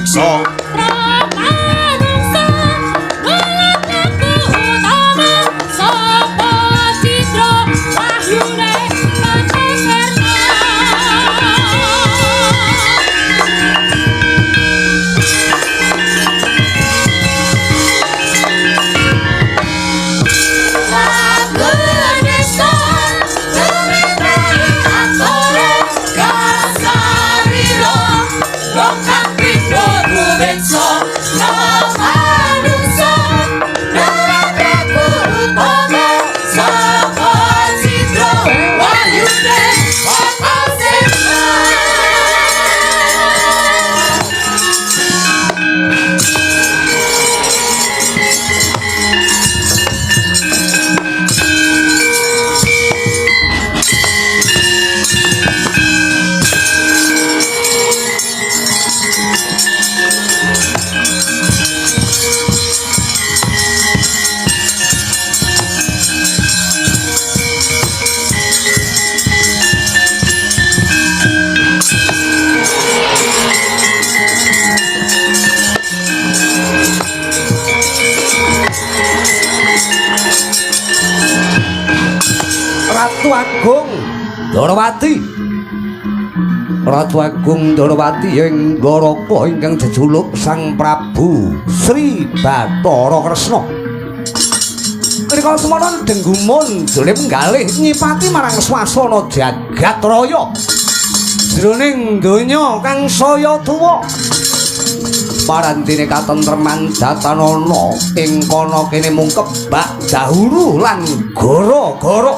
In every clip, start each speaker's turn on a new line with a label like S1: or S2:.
S1: weksa Ratu Agung Darawati Ratu Agung Darawati ing Dwaraka ingkang jejuluk Sang Prabu Sri Bathara Kresna rikala semana denggumun dolim galih nyipati marang swasana jagat raya jroning donya kang saya tuwa parantine katentreman datanana ing kana kene mung kebak dahuru lan gara-gara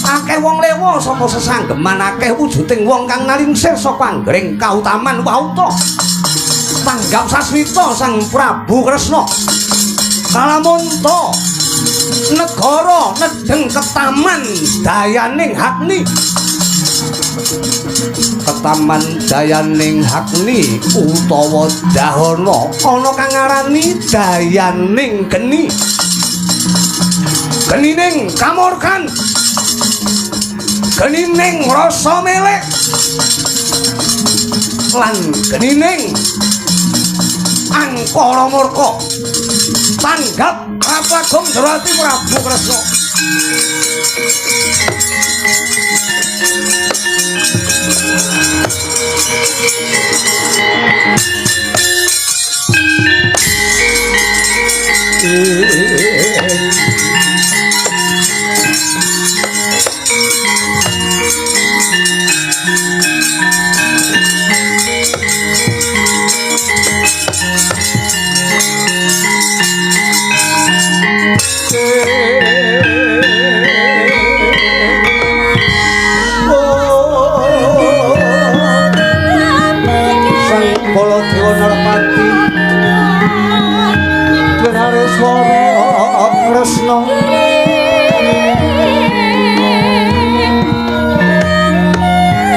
S1: akeh wong lewa saka sesanggeman akeh wujuding wong kang nalingsir saka anggring kautaman wauta tanggap sasmita Sang Prabu Kresna kalamunta negara nedeng ketaman dayaning hakni ketaman dayaning hakni utawa dahana ana kang ngarani dayaning geni genining kamurkan genining rasa melek lan genining angkara murka tanggap Ratu Agung Darawati Prabu Kresna Kresna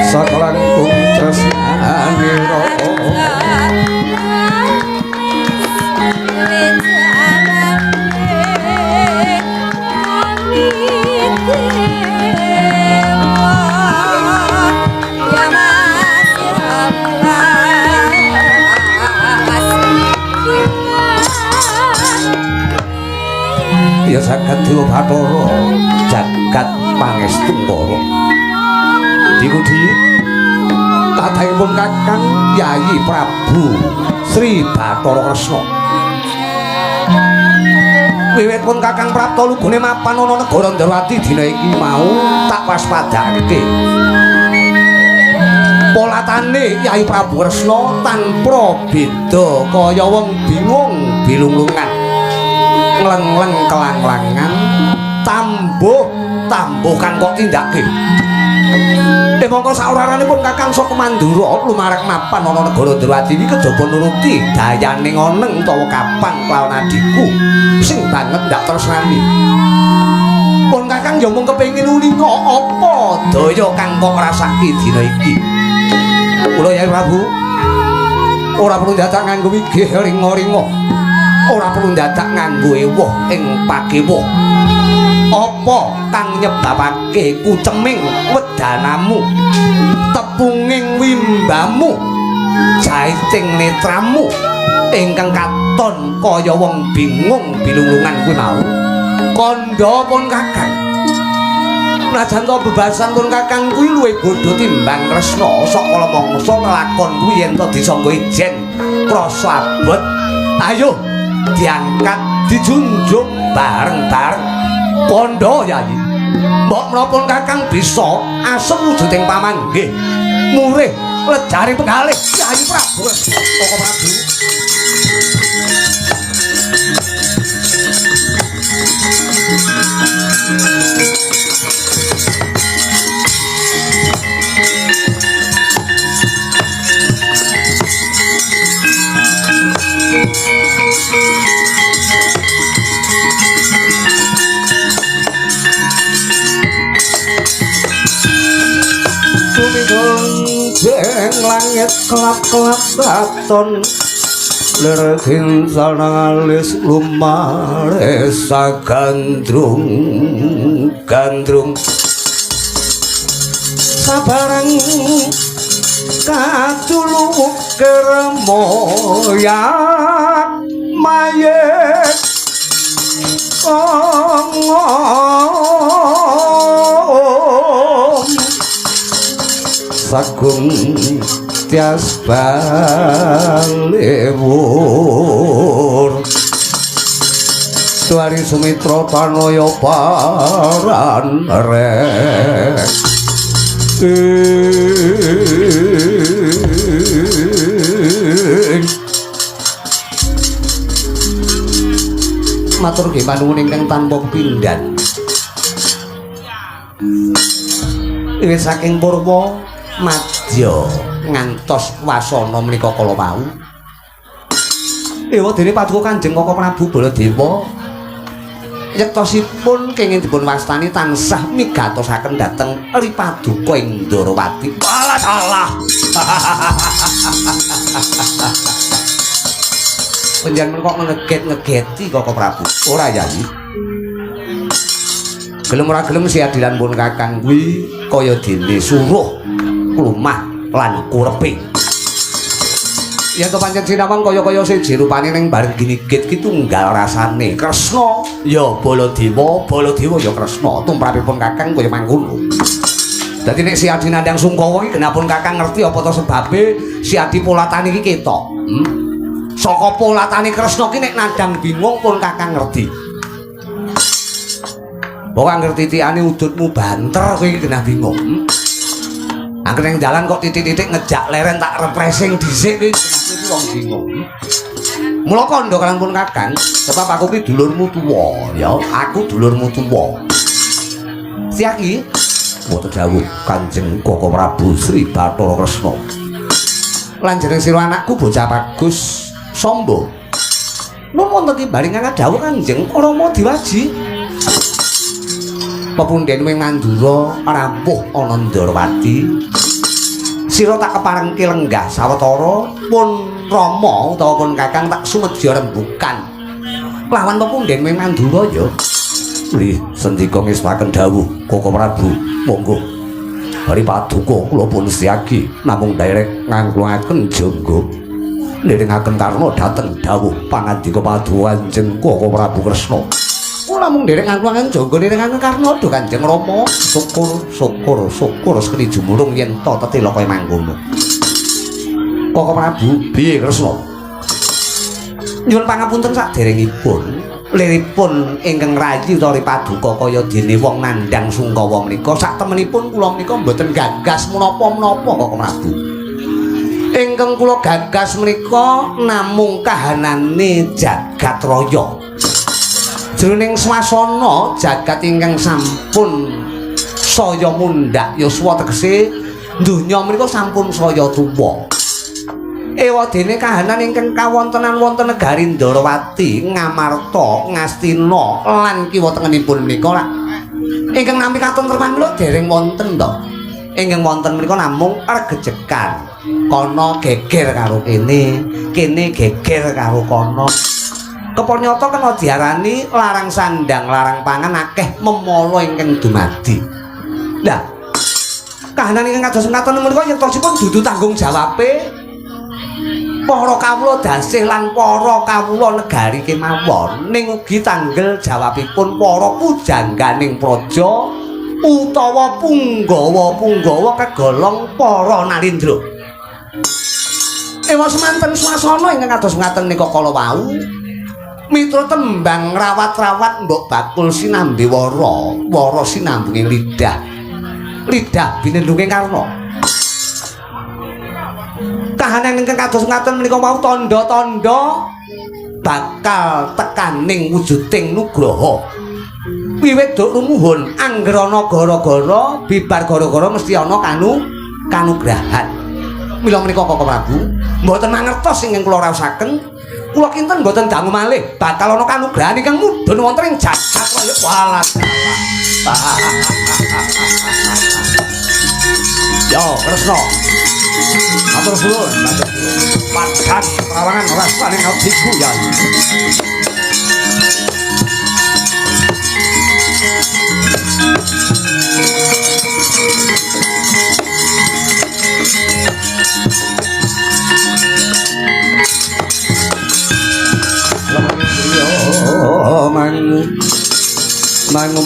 S1: sakalangkung tresnane ya jagat Dewa Bathara jagat Pangestumbara dikudi tatahipun Kakang Yayi Prabu Sri Bathara Kresna wiwit pun Kakang Prapta lugune mapan ana negara Darawati dina iki mau tak waspadake polatane Yayi Prabu Kresna tanpa beda kaya wong bingung bilunglungan ngleng-ngleng kelang-langan tambuh kang kok tindake mongko sauraranipun Kakang Saka Mandura lumarek mapan ana negara Darawati iki kejaba nuruti dayaning oneng utawa kapang kelawan adikku sing banget ndak tresnani pun Kakang ya mung kepengin ulinga apa daya kang kok ngrasake dina iki kula Yayi Prabu ora perlu dadak nganggo wigih ringa-ringa ora perlu dadak nganggo ewuh ing pakewuh apa kang nyebabake kuceming wedanamu tepunging wimbamu jaiting netramu ingkang katon kaya wong bingung bilunglungan kuwi mau kandha pun kakang najan to bebasan pun kakang kuwi luwih bodho timbang Kresna saka mangsa nglakon kuwi yen to disangga ijen krasa abot ayo diangkat dijunjung bareng-bareng kandha yayi mbok menapa kakang bisa asem wujuding pamanggih murih lejare penggalih Yayi Prabu Koko Prabu jeng langit kelap-kelap katon lergin sanangalis lumaresa gandrung sabarang katuluk keremoyak mayek sagung tias balewur suari sumitra tanaya paranrek matur nggih panuwun ingkang tanpa pindhan wiwit saking purwa madya ngantos wasana menika kala wau ewa dene paduka Kanjeng Koko Prabu Baladewa yektosipun kenging dipun wastani tansah migatosaken dhateng Ripaduka ing Ndarawati alah salah panjenengan kok ngeget-ngegeti Koko Prabu ora Yayi gelem ora gelem si adilan pun kakang kuwi kaya dene suruh lumah lan kureping yen to pancen sinawang kaya-kaya siji rupane ning bareng ginigit ki tunggal rasane Kresna ya Baladewa ya Kresna tumrapipun kakang kaya mangkono dadi nek si Adi Nandang Sungkawa iki genapun kakang ngerti apa to sebabe si Adi Polatani iki ketok saka polatane Kresna ki nek Nandang bingung pun kakang ngerti bahwa ngerti titikane udutmu banter kowe iki genah bingung angger ning dalan kok titik-titik ngejak leren tak refreshing dhisik iki wong bingung. Mula kandha kalian pun kakang, sebab aku ki dulurmu tuwa, ya. Aku dulurmu tuwa. Siaki mboten dawuh Kanjeng Koko Prabu Sri Bathara Kresna. Lan jeneng sira anakku bocah bagus Samba. Nun wonten timbaling kang dawuh Kanjeng Rama Diwaji. Pepundhen wing Mandura rawuh ana Ndarawati. Sira tak keparengke lenggah sawetara pun Rama utawa pun kakang tak sumedya rembukan. Lawan pepundhen wing Mandura ya. Nggih, sendika ngeswaken dawuh Koko Prabu, monggo. Hari paduka kula pun siagi namung derek ngangklungaken jangga. Niringaken karna dhateng dawuh pangandika paduka Kanjeng Koko Prabu Kresna. Namung derek ngangklungaken jangga niringaken karna do Kanjeng Rama. Syukur sekali jumurung yen to tetela kaya mangkono. Koko Prabu piye Kresna? Nyuwun pangapunten saderengipun. Liripun ingkang rayi utawi paduka kaya dene wong Nandang Sungkawa menika saktemenipun kula menika mboten gagas menapa-menapa Koko Prabu. Ingkang kula gagas menika namung kahanane jagat raya. Jroning swasana jagat ingkang sampun saya mundhak yuswa tegese donya menika sampun saya tuwa. Ewa dene kahanan ingkang kawontenan wonten negari Ndarawati, Ngamarta, Ngastina lan kiwa tengenipun menika ingkang nampi katentreman kula dereng wonten to. Ingkang wonten menika namung regejekan. Kana geger karo kene, kene geger karo kana. Kepanyata kena diarani larang sandang, larang pangan akeh memala ingkang dumadi. Lah, kahanan ingkang kados mekaten menika yektosipun dudu tanggung jawabe para kawula dasih lan para kawula negari kemawon ning ugi tanggel jawabipun para pujangganing praja utawa punggawa-punggawa kegolong para narendra. Ewa semanten swasana ingkang kados ngaten nika kala wau mitra tembang rawat-rawat mbok bakul sinambi wara sinambunge lidah binendunge karna kahanan ingkang kados ngaten menika wau tandha-tandha bakal tekaning wujuding nugraha wiwit duk rumuhun anggrana gara-gara bibar gara-gara mesti ana kanugrahan. Mila menika Kakang Prabu mboten mangertos ingkang kula raosaken kula kinten mboten dangu malih bakal ana kanugrahan ingkang mudhun wonten ing jagat kaya walah. Yo Kresna matur suwun padhang trawangan rasane ngaudiku ya.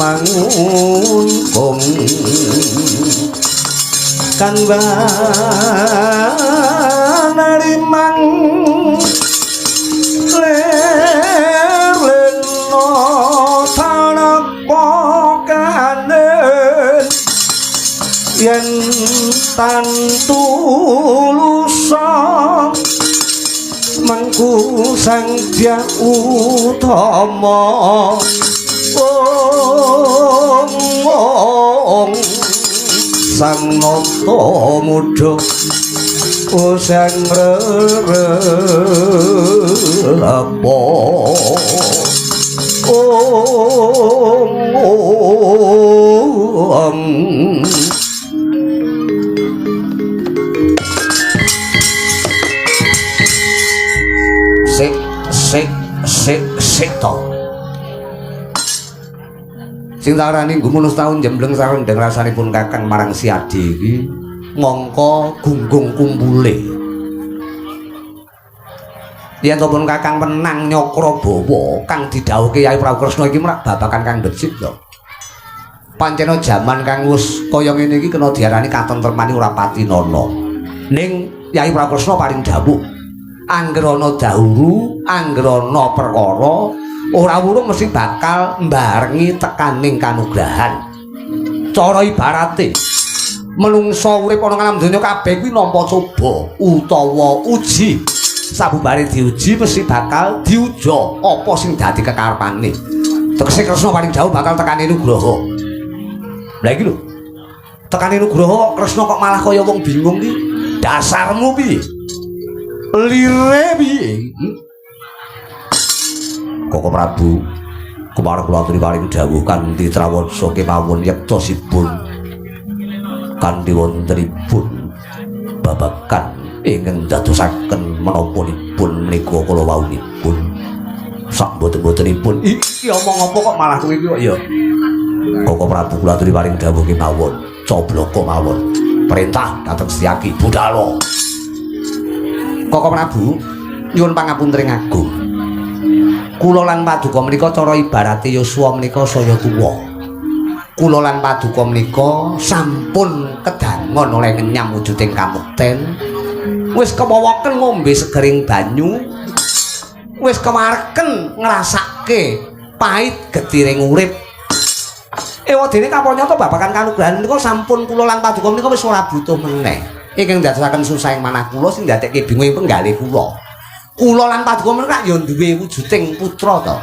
S1: mangun kong kan narimang leno tanapakanen yen tantulusa mangku sang dia utama sang nata muda sang rerelapo sik to sing tarani gumunus taun jembleng sarendeng rasanipun Kakang marang si Adi iki mongko gunggung kumpule yen to pun Kakang menang Nyakrabawa kang didhawuhke Kyai Prabu Kresna iki merak babakan kang becik to pancena jaman kang wis kaya ngene iki kena diarani katentremane ora pati nono ning Kyai Prabu Kresna paring dawuh anggrana dahuru anggrana perkara ora wurung mesti bakal mbarengi tekaning kanugrahan. Cara ibarate menungsa urip ana alam donya kabeh kuwi nampa coba utawa uji. Sabubare diuji mesti bakal diuja apa sing dadi kekarepane. Tegese Kresna paling jauh bakal tekani nugraha. Lah iki lho. Tekani nugraha Kresna kok malah kaya wong bingung iki. Dasarmu piye? Lire piye? Kakang Prabu kemarin kula aturi paring dawuh kanthi trawansa kemawon yektosipun kanthi wontenipun babagan ingkang dadosaken menapanipun menika kala wawunipun sak boten-botenipun iki omong apa kok malah kowe iki kok ya Kakang Prabu kula aturi paring dawuh kemawon coblaka mawon perintah dhateng Setyaki budhal Kakang Prabu nyuwun pangapunten agung kula lan paduka menika cara ibarate yuswa menika saya tuwa. Kula lan paduka menika sampun kedangon oleh ngenyam wujuding kamukten. Wis kewawaken ngombe segering banyu. Wis kemareken ngrasake pahit getiring urip. Ewadene kapanyata babagan kanugrahan menika sampun kula lan paduka menika wis ora butuh meneh. Ingkang ndadosaken susahing manah kula sing ndadekke bingung penggalih kula. Kula lan paduka menika ya duwe wujuding putra to.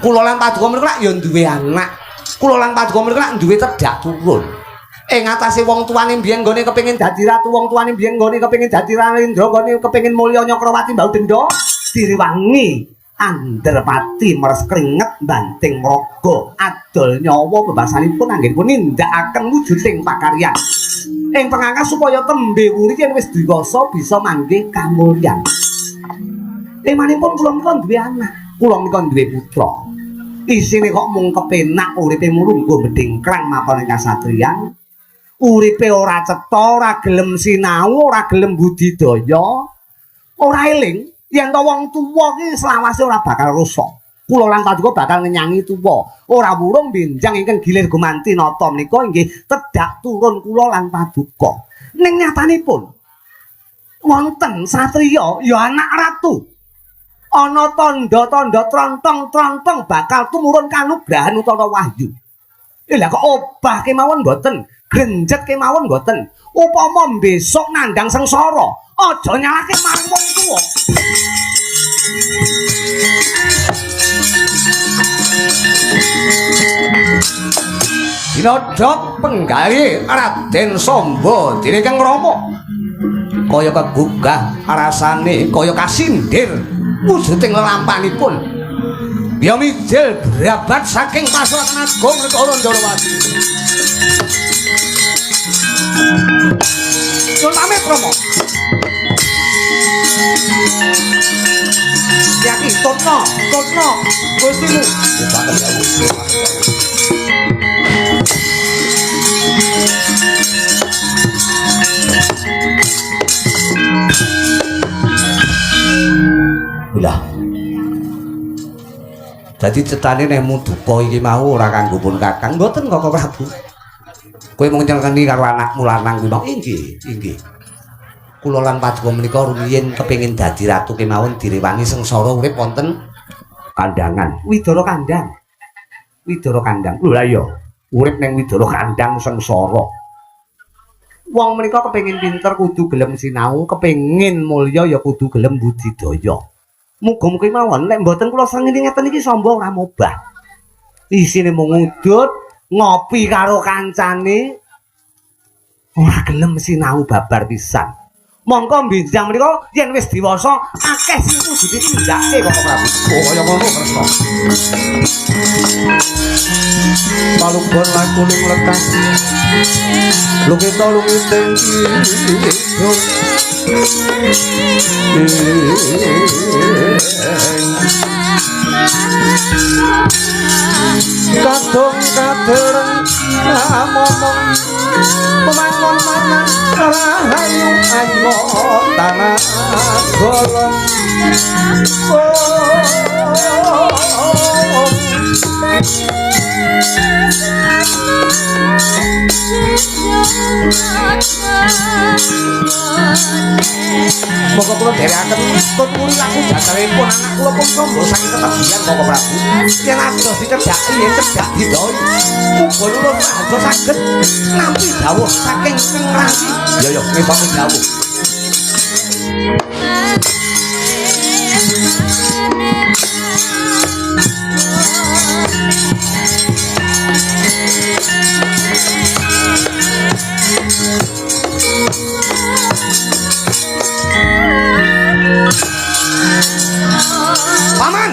S1: Kula lan paduka menika ya duwe anak. Kula lan paduka menika duwe tedhak turun. Ing atase wong tuane biyen nggone kepengin dadi ratu, wong tuane biyen nggone kepengin dadi Narendra, nggone kepengin mulya Nyakrawati mbau denda, direwangi Andrapati meres keringet banting raga, adol nyawa bebasanipun anggenipun nindakaken wujuding pakaryan. Ing pengangkat supaya tembe wuri yen wis diwasa bisa manggih kamulyan. Emanipun kula menika duwe anak, kula menika duwe putra. Isine kok mung kepenak uripe mulungguh bedingkrang mapan kasatriyan. Uripe ora cetha, ora gelem sinau, ora gelem budidaya. ora eling yen to wong tuwa ki selawase ora bakal rusak. Kula lan Paduka bakal ngenyangi tuwa. Ora wurung benjang ingkang gilir gumanti nata menika inggih tedhak turun kula lan Paduka. Ning nyatanipun wonten satriya ya anak ratu. Ana tanda-tanda trontong-trontong bakal tumurun kanugrahan utawa wahyu. Lha kok obah kemawon mboten, grenjet kemawon mboten. Upama besok nandhang sengsara, aja nyalahke marang wong tuwa. Dinodot penggawe Raden Samba Direkeng Rama. Kaya kegugah rasane kaya kasindir wujuding lelampanipun. Ya mijil brabat saking Pasuruan Agung Negara Ndorowati. Nyuwun pamit Rama. Yaki tutno Gustimu. Lah. Dadi cetane nek duka iki mau ora kanggo pun Kakang, mboten kok Prabu. Kowe mung nyelengeni karo anakmu lanang kuwi mau inggih. Kula lan Paduka menika rumiyin kepengin dadi ratu kemawon direwangi sengsara urip wonten kandangan. Widara kandang. Lho lah ya, urip ning widara kandang sengsara. Wong menika kepengin pinter kudu gelem sinau, kepengin mulya ya kudu gelem budidaya. Muga-muga mawon lek mboten kula srengenge ngeten iki Samba ora mobah. Isine mung ngudut, ngopi karo kancane, ora gelem sinau babar pisan. Mongko benjang menika yen wis dewasa akeh sing kudu ditindakake kok Prabu. Oh kaya ngono Kresna. Palugon laku ning lekas. Lukita lumiting hidup. Kadung kadereng momong pemangon mangan rahayu ayo tanah golong Moga kula dherekaken tuturi laku jajaripun anak kula pun Samba saking ketebian Bapak Prabu. Yen adoh dicedhaki yen cedhak didoi. Muga nurut raja saged nampi dawuh saking Kang Rasi. Ya ngepami dawuh. Paman.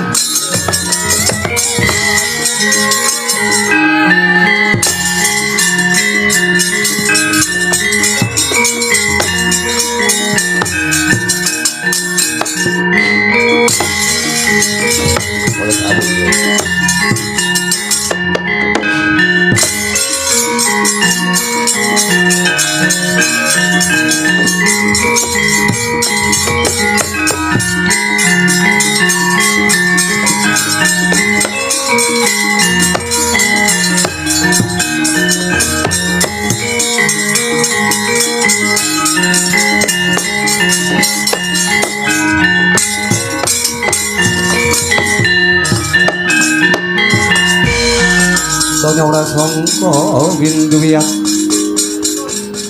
S1: Sonya ora sangka winduya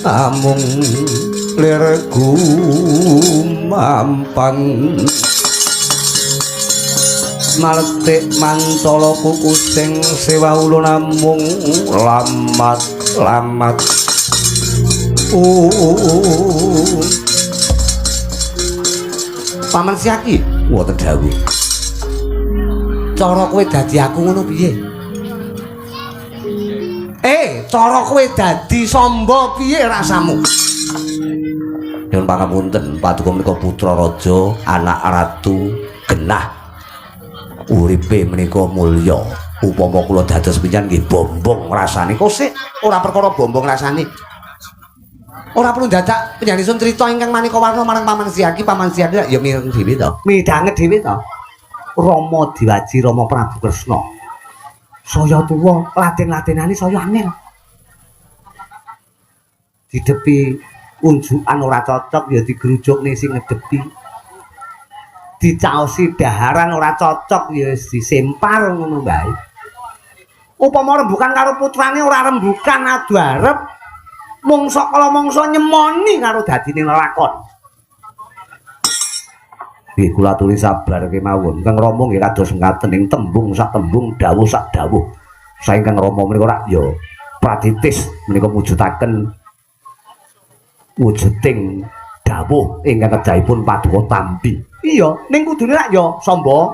S1: amung lerku mampan maletik mantala kuku sing sewa ulun namung lamat Paman Siaki wonten dawuh cara kowe dadi aku ngono piye cara kowe dadi Samba piye rasamu Nyuwun pangapunten Paduka menika putra raja anak ratu genah uripe menika mulya upama kula dados pinjan nggih bombong rasane kok sik ora perkara bombong rasane Ora perlu dadak penjanisun cerita ingkang maneka warna marang Paman Siaki ya mireng dhewe to. Midhanget dhewe to. Rama Diwaji Rama Prabu Kresna. Saya tuwa laten-latenane saya angel. Didepi unjukan ora cocok ya digrujukne sing ngedepi. Dicaosi daharan ora cocok ya disempar ngono bae. Upama rembukan karo putrane ora rembukan adu arep. Mongso kala mongso nyemoni karo dadine lakon. Nggih kula aturi sabar kemawon. Kang Rama nggih kados ngaten ing tembung sak tembung dawuh sak dawuh. Saengkang Rama menika rak ya pratitis menika mujudaken wujuding dawuh ingkang kedahipun Paduka Tambi. Iya, ning kudune rak ya samba.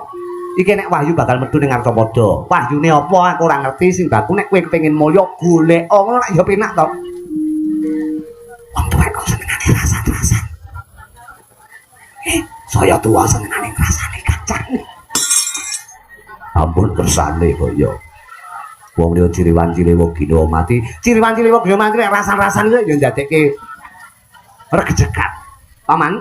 S1: Iki nek wahyu bakal metu ning Artapada. Wahyune apa aku ora ngerti sing baku nek kowe kepengin mulya golek ngono rak ya penak to. Wong tuwa kok senengane rasan-rasan. Saya tuwa senengane rasane kacang. Ampun kersane kaya. Wong liya ciriwan-ciriwa gino mati. Ciriwan-ciriwa gino mati rasan-rasan iki ya ndadekke regejekat. Paman.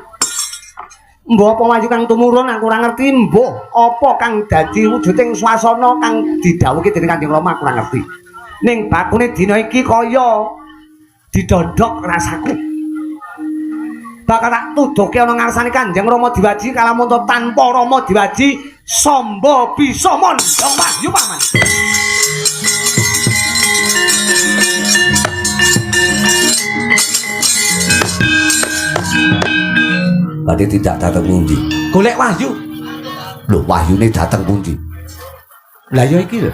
S1: Mbah apa waju kang tumurun aku ora ngerti, mbah apa kang dadi wujuding swasana kang didhawuhke dening Kanjeng Rama aku ora ngerti. Ning bakune dina iki kaya didodok rasaku. Bakal tak tuduhke ana ngarsane Kanjeng Rama Diwaji kalamun tanpa Rama Diwaji samba bisa mondhong wahyu paman. Badhe tidak dateng pundi? Golek wahyu. Lho wahyune dateng pundi? Lah ya iki lho.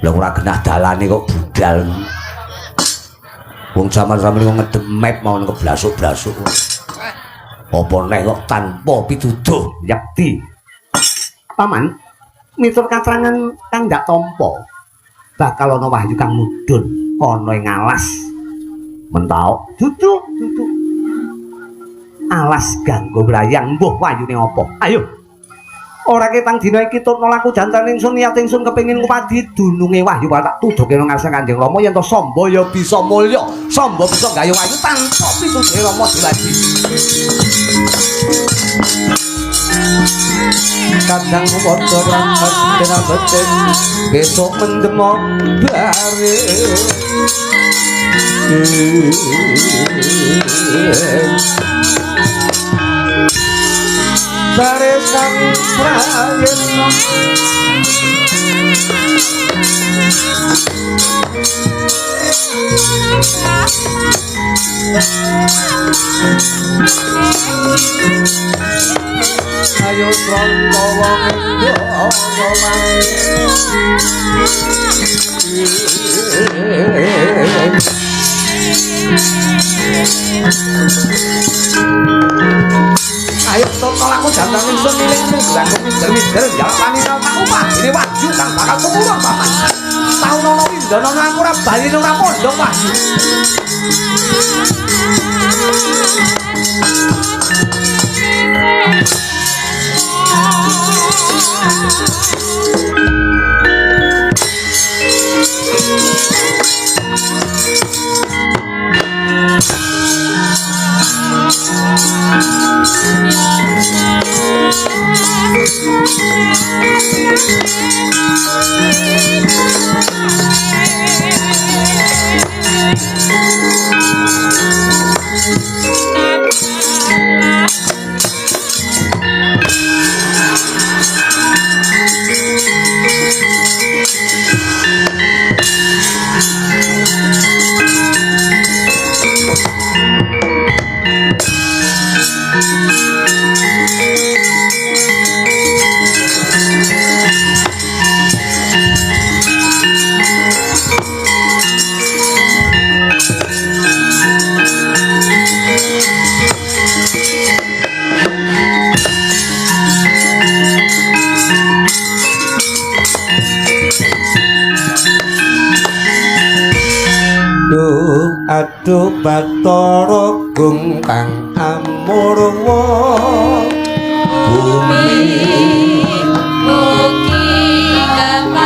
S1: Lah ora genah dalane kok budal. Wong jaman-jaman wong ngedem map mau keblasuk-blasuk. Apa neh kok tanpa pituduh yakti. Paman, miturut katrangan kang ndak tampa, bakal ana wahyu kang mudhun ana ing alas. Mentau, dudu. Alas ganggo brayang mbuh wayune apa? Ayo. Ora ketang dina iki tutna laku jantan ingsun niat ingsun kepengin ngupadi dununge wahyu tak tuduhke nang ngarsane Kanjeng Rama yen to samba ya bisa mulya, samba bisa gayuh wahyu tanpa pituduhe Rama Diwaji. Kadang padha ranget dina beten besok mendemok bare. Baresan prayitna ayo srana wong ayo toto laku jantan ingsun miling gelang minder-minder jalani tak upah ini wahyu kang bakal tumurun paman taun ana windana aku ora bali ora pondok wahyu aduh Bathara Gung kang amurwa bumi mugi keparengna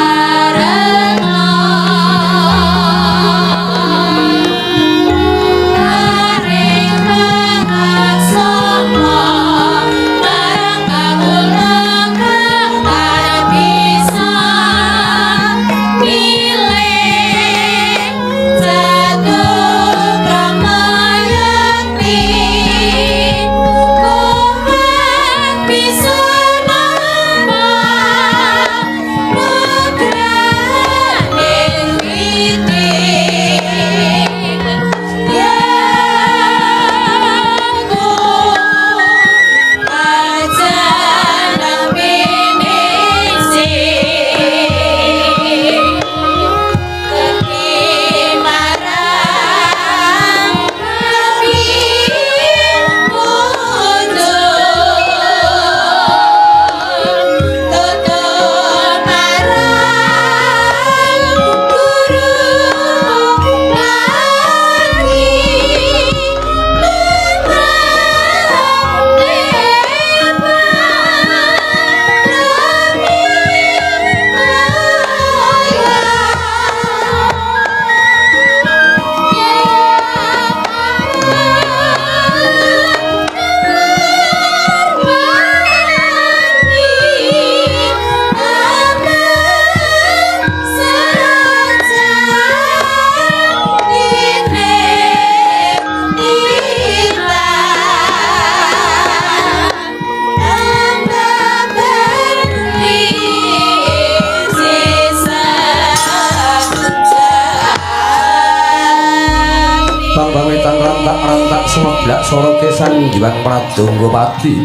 S1: Bang Bawitan rantak-rantak sumeblak soro kesan Jiwang Pradonggopati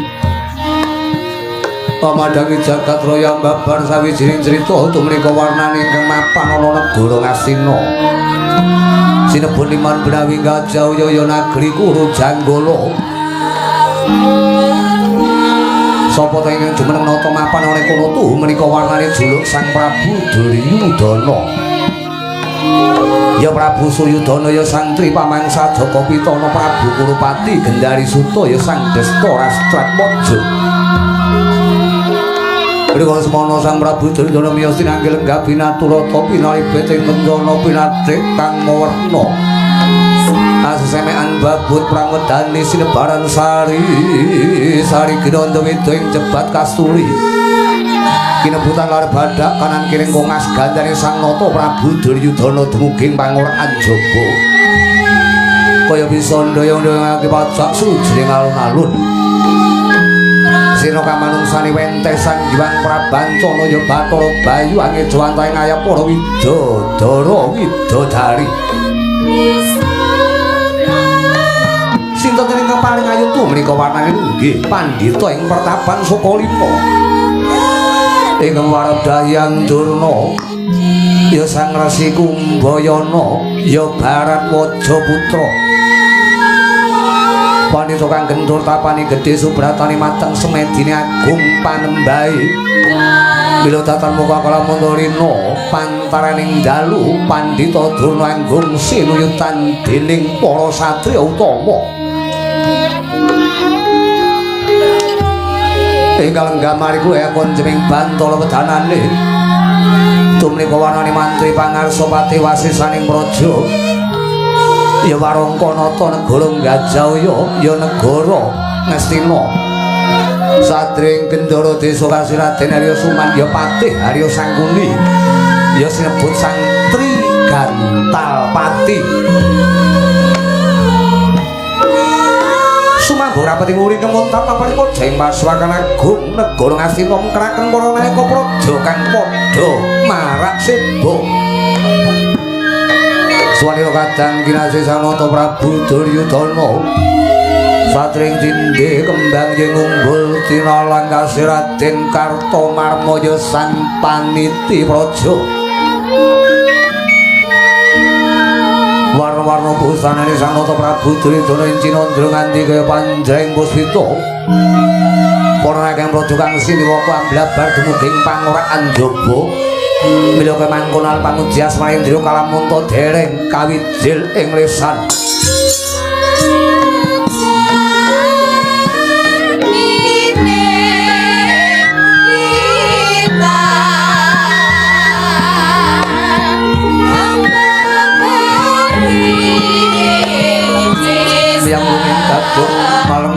S1: pamadangi jagat raya babar sawijining crita tumrika warnane ingkang mapan ana negara Ngastina sinebut liman benawi gajah yaya nagri Kuru Janggala sapa ta ingkang jumeneng nata mapan ana kono tuh menika warnane juluk Sang Prabu Duryudana ya Prabu Suryudana ya Sang Tri Pamangsa Jaka Pitana Prabu Kurupati Gendari Suta ya Sang Desta Rastratmaja Rikala semana Sang Prabu Duryudana miyos tinanggil lenggah pinaturata pinalibet ing mendana pinatrik kang mawarna asesemekan babut pramedani sinebaran sari sari ginanda weda ing jebat kasturi kinebutan lar badak kanan kiring kongas gandane Sang Nata Prabu Duryudana dumuging pangurakan jaba kaya bisa ndaya-ndayangake pacak sujring alun-alun sira kamanungsane wentesan Hyang Prabancana ya Bathara Bayu angge jawantahing ngayap para widodara widodari sinten ingkang paling ayu tu menika warnane nggih pandhita ing pertapan Sukalima ingkang Waradayang Durna ya Sang Resi Kumbayana ya Baratwaja putra wanita kang gentur tapani gedhe subratane mateng semedine agung panembahe mila tatan muka kala Mandarina pantaraning dalu Pandhita Durna anggung sinuyutan dening para satriya utama ingkang lenggah mariku ekon jeming bantala wedanane tumrika warnane mantri pangarsa pati wasisaning praja ya Warangkanata negara Gajahya ya negara Ngastina Satring Gendara Desa Kasiraden Arya Sumandya Patih Arya Sangkuni ya sinebut Sang Tri Gantalpati Sumambara Pati Nguri kemontar paparipun Jeng Pasukan Agung negara Ngastina mengkeraken para maneka praja kang padha marak seba Swanira kadang kinasih Sang Nata Prabu Duryudana Satring tindhe kembang ing unggul tinalang kasih Raden Kartamarma ya Sang Paniti Praja warna-warna busanane Sang Nata Prabu Duryudana ing cinandra nganti kaya panjring puspita para rakyat praja kang siniwaka amblabar dumuging pangurakan jaba mila kemangkonal pamuji asmane Indra Kalamunta dereng kawijil ing lesan yang mungkin kadung malam